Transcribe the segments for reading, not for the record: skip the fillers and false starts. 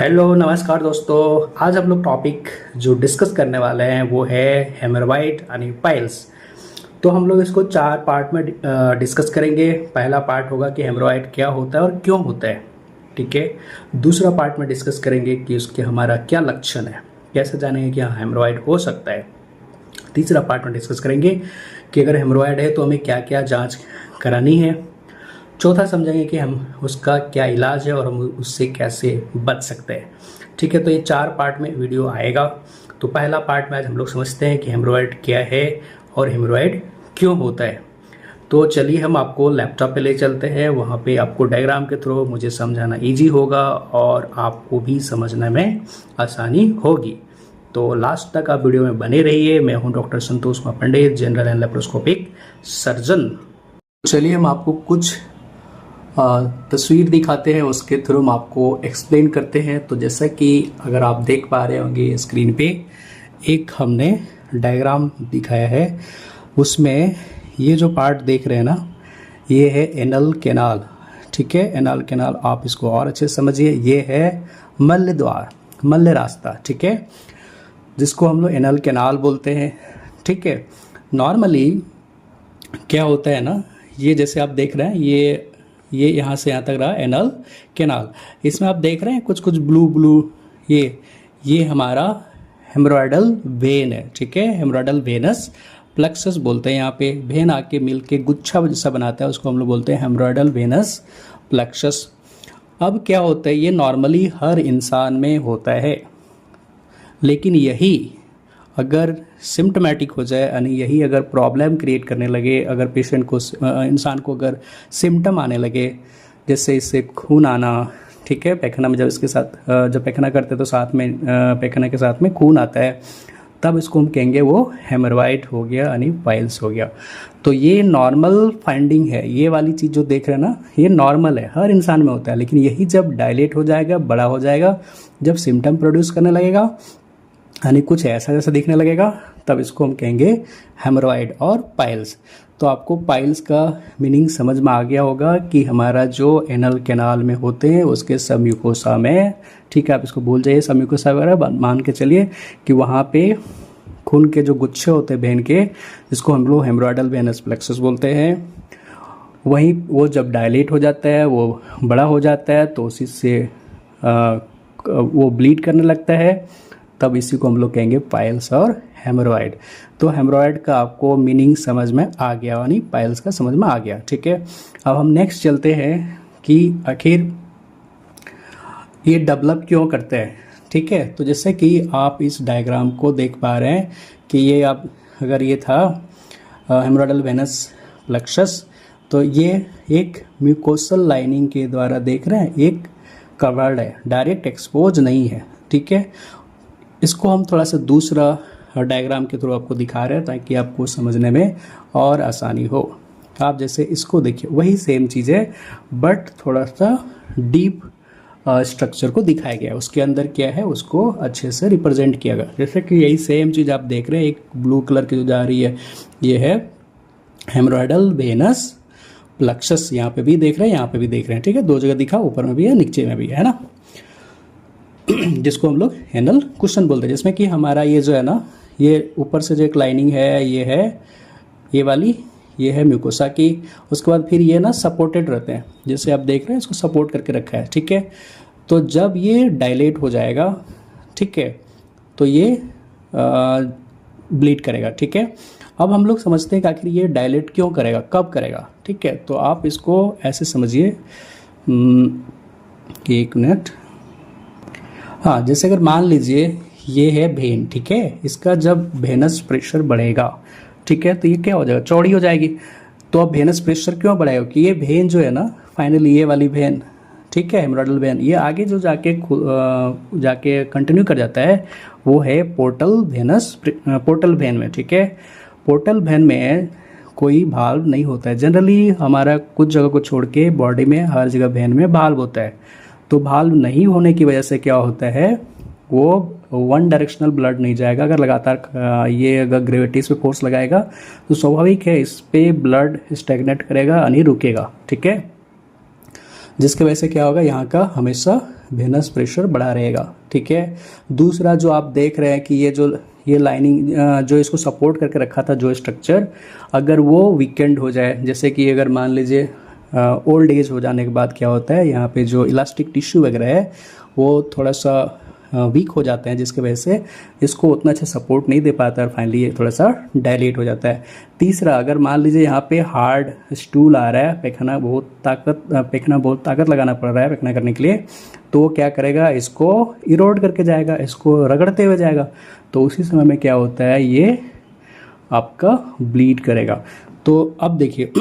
Hello नमस्कार दोस्तों। आज हम लोग टॉपिक जो डिस्कस करने वाले हैं वो है हेमरवाइड यानी पाइल्स। तो हम लोग इसको चार पार्ट में डिस्कस करेंगे। पहला पार्ट होगा कि हेमरवाइड क्या होता है और क्यों होता है, ठीक है। दूसरा पार्ट में डिस्कस करेंगे कि उसके हमारा क्या लक्षण है, कैसे जानेंगे कि हाँ हेमरवाइड हो सकता है। तीसरा पार्ट में डिस्कस करेंगे कि अगर हेमरवाइड है तो हमें क्या क्या जाँच करानी है। चौथा समझेंगे कि हम उसका क्या इलाज है और हम उससे कैसे बच सकते हैं, ठीक है। तो ये चार पार्ट में वीडियो आएगा। तो पहला पार्ट में आज हम लोग समझते हैं कि हेमरॉइड क्या है और हेमरॉइड क्यों होता है। तो चलिए हम आपको लैपटॉप पे ले चलते हैं, वहाँ पे आपको डायग्राम के थ्रू मुझे समझाना इजी होगा और आपको भी समझने में आसानी होगी। तो लास्ट तक आप वीडियो में बने रहिए। मैं हूँ doctor Santosh Pandit, general and laparoscopic surgeon. चलिए हम आपको कुछ तस्वीर दिखाते हैं, उसके थ्रू हम आपको एक्सप्लेन करते हैं। तो जैसा कि अगर आप देख पा रहे होंगे स्क्रीन पे एक हमने डायग्राम दिखाया है, उसमें ये जो पार्ट देख रहे हैं ना, ये है एनल कैनाल, ठीक है। एनल कैनाल आप इसको और अच्छे से समझिए, ये है मल्ल द्वार, मल्ल रास्ता, ठीक है, जिसको हम लोग एनल कैनाल बोलते हैं, ठीक है। नॉर्मली क्या होता है ना, ये जैसे आप देख रहे हैं, ये यहाँ से यहाँ तक रहा एनल कैनाल। इसमें आप देख रहे हैं कुछ कुछ ब्लू ब्लू, ये हमारा हेमरॉयडल वेन है, ठीक है। हेमरॉयडल वेनस प्लेक्सस बोलते हैं। यहाँ पे वेन आके मिल के गुच्छा जैसा बनाता है, उसको हम लोग बोलते हैं हेमरॉयडल वेनस प्लेक्सस। अब क्या होता है, ये नॉर्मली हर इंसान में होता है, लेकिन यही अगर सिम्टोमेटिक हो जाए, यानी यही अगर प्रॉब्लम क्रिएट करने लगे, अगर पेशेंट को, इंसान को अगर सिम्टम आने लगे, जैसे इससे खून आना, ठीक है, पैखाना में जब इसके साथ जब पैखाना करते हैं तो साथ में पैखाना के साथ में खून आता है, तब इसको हम कहेंगे वो हेमरॉइड हो गया, यानी पाइल्स हो गया। तो ये नॉर्मल फाइंडिंग है, ये वाली चीज़ जो देख रहे हैं ना, ये नॉर्मल है, हर इंसान में होता है। लेकिन यही जब डायलेट हो जाएगा, बड़ा हो जाएगा, जब सिम्टम प्रोड्यूस करने लगेगा, यानी कुछ ऐसा जैसा दिखने लगेगा, तब इसको हम कहेंगे हेमरॉइड और पाइल्स। तो आपको पाइल्स का मीनिंग समझ में आ गया होगा कि हमारा जो एनल कैनाल में होते हैं उसके सबम्यूकोसा में, ठीक है, आप इसको भूल जाइए सबम्यूकोसा वगैरह, मान के चलिए कि वहाँ पे खून के जो गुच्छे होते हैं वेन के, जिसको हम लोग हेमरॉयडल वेनस प्लेक्सस बोलते हैं, वहीं वो जब डायलेट हो जाता है, वो बड़ा हो जाता है, तो उसी से वो ब्लीड करने लगता है, तब इसी को हम लोग कहेंगे पाइल्स और हेमरॉइड। तो हेमरॉइड का आपको मीनिंग समझ में आ गया, यानी पाइल्स का समझ में आ गया, ठीक है। अब हम नेक्स्ट चलते हैं कि आखिर ये डेवलप क्यों करते हैं, ठीक है। तो जैसे कि आप इस डायग्राम को देख पा रहे हैं कि ये आप, अगर ये था हेमरॉयडल वेनस प्लेक्सस, तो ये एक म्यूकोसल लाइनिंग के द्वारा देख रहे हैं, एक कवर्ड है, डायरेक्ट एक्सपोज नहीं है, ठीक है। इसको हम थोड़ा सा दूसरा डायग्राम के थ्रू आपको दिखा रहे हैं ताकि आपको समझने में और आसानी हो। आप जैसे इसको देखिए, वही सेम चीज़ है, बट थोड़ा सा डीप स्ट्रक्चर को दिखाया गया है। उसके अंदर क्या है उसको अच्छे से रिप्रेजेंट किया गया। जैसे कि यही सेम चीज़ आप देख रहे हैं, एक ब्लू कलर की जो जा रही है, ये है हेमरॉयडल वेनस प्लेक्सस। यहाँ पे भी देख रहे हैं, यहाँ पे भी देख रहे हैं, ठीक है, दो जगह दिखा, ऊपर में भी है, नीचे में भी है ना, जिसको हम लोग एनल कुशन बोलते हैं। जिसमें कि हमारा ये जो है ना, ये ऊपर से जो एक लाइनिंग है, ये है ये वाली, ये है म्यूकोसा की। उसके बाद फिर ये ना सपोर्टेड रहते हैं, जैसे आप देख रहे हैं, इसको सपोर्ट करके रखा है, ठीक है। तो जब ये डायलेट हो जाएगा, ठीक है, तो ये ब्लीड करेगा, ठीक है। अब हम लोग समझते हैं कि आखिर ये डायलेट क्यों करेगा, कब करेगा, ठीक है। तो आप इसको ऐसे समझिए, एक मिनट, हाँ, जैसे अगर मान लीजिए ये है वेन, ठीक है, इसका जब वेनस प्रेशर बढ़ेगा, ठीक है, तो ये क्या हो जाएगा, चौड़ी हो जाएगी। तो अब वेनस प्रेशर क्यों बढ़ाएगा, क्योंकि ये वेन जो है ना, फाइनली ये वाली वेन, ठीक है, हेमरॉयडल वेन, ये आगे जो जाके कंटिन्यू कर जाता है, वो है पोर्टल वेन में, ठीक है। पोर्टल वेन में कोई भाल्व नहीं होता है जनरली, हमारा कुछ जगह को छोड़ के बॉडी में हर जगह वेन में भाल्व होता है। तो भाल्व नहीं होने की वजह से क्या होता है, वो वन डायरेक्शनल ब्लड नहीं जाएगा। अगर लगातार ये अगर ग्रेविटी पे फोर्स लगाएगा तो स्वाभाविक है इस पे ब्लड स्टैग्नेट करेगा, यानी रुकेगा, ठीक है। जिसकी वजह से क्या होगा, यहाँ का हमेशा वेनस प्रेशर बढ़ा रहेगा। ठीक है। दूसरा जो आप देख रहे हैं कि ये लाइनिंग जो इसको सपोर्ट करके रखा था जो स्ट्रक्चर, अगर वो वीकेंड हो जाए, जैसे कि अगर मान लीजिए ओल्ड एज हो जाने के बाद क्या होता है, यहाँ पे जो इलास्टिक टिश्यू वगैरह है वो थोड़ा सा वीक हो जाते हैं, जिसकी वजह से इसको उतना अच्छा सपोर्ट नहीं दे पाता और फाइनली ये थोड़ा सा डायलेट हो जाता है। तीसरा, अगर मान लीजिए यहाँ पे हार्ड स्टूल आ रहा है, पैखाना बहुत ताकत लगाना पड़ रहा है पैखाना करने के लिए, तो वो क्या करेगा, इसको इरोड करके जाएगा, इसको रगड़ते हुए जाएगा। तो उसी समय में क्या होता है, ये आपका ब्लीड करेगा। तो अब देखिए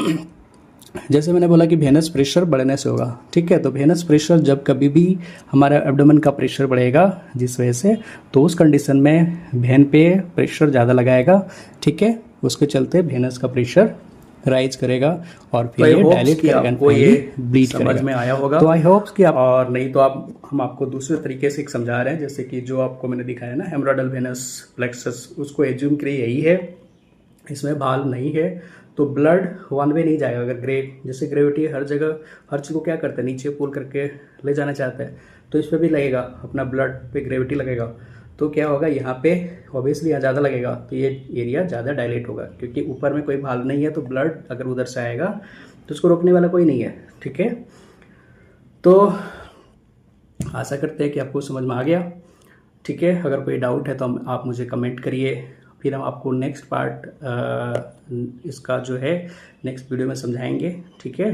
जैसे मैंने बोला कि वेनस प्रेशर बढ़ने से होगा। ठीक है। तो वेनस प्रेशर जब कभी भी हमारा एब्डोमेन का प्रेशर बढ़ेगा जिस वजह से, तो उस कंडीशन में वेन पे प्रेशर ज़्यादा लगाएगा। ठीक है। उसके चलते वेनस का प्रेशर राइज करेगा और फिर ये डायलेट करेगा, आपको ये ब्लीड समझ में आया होगा। तो आई होप कि आप, और नहीं तो हम आपको दूसरे तरीके से समझा रहे हैं, जैसे कि जो आपको मैंने दिखाया ना हेमोरॉयडल वेनस प्लेक्सस, उसको एज्यूम करिए यही है, इसमें भाल नहीं है, तो ब्लड वन वे नहीं जाएगा। अगर जैसे ग्रेविटी हर जगह हर चीज़ को क्या करते हैं, नीचे पुल करके ले जाना चाहते हैं, तो इस पर भी लगेगा, अपना ब्लड पे ग्रेविटी लगेगा, तो क्या होगा, यहाँ पे ऑब्वियसली यहाँ ज़्यादा लगेगा, तो ये एरिया ज़्यादा डायलेट होगा, क्योंकि ऊपर में कोई भाल नहीं है, तो ब्लड अगर उधर से आएगा तो उसको रोकने वाला कोई नहीं है। ठीक है। तो आशा करते हैं कि आपको समझ में आ गया। ठीक है। अगर कोई डाउट है तो आप मुझे कमेंट करिए, फिर हम आपको नेक्स्ट पार्ट इसका जो है नेक्स्ट वीडियो में समझाएंगे। ठीक है।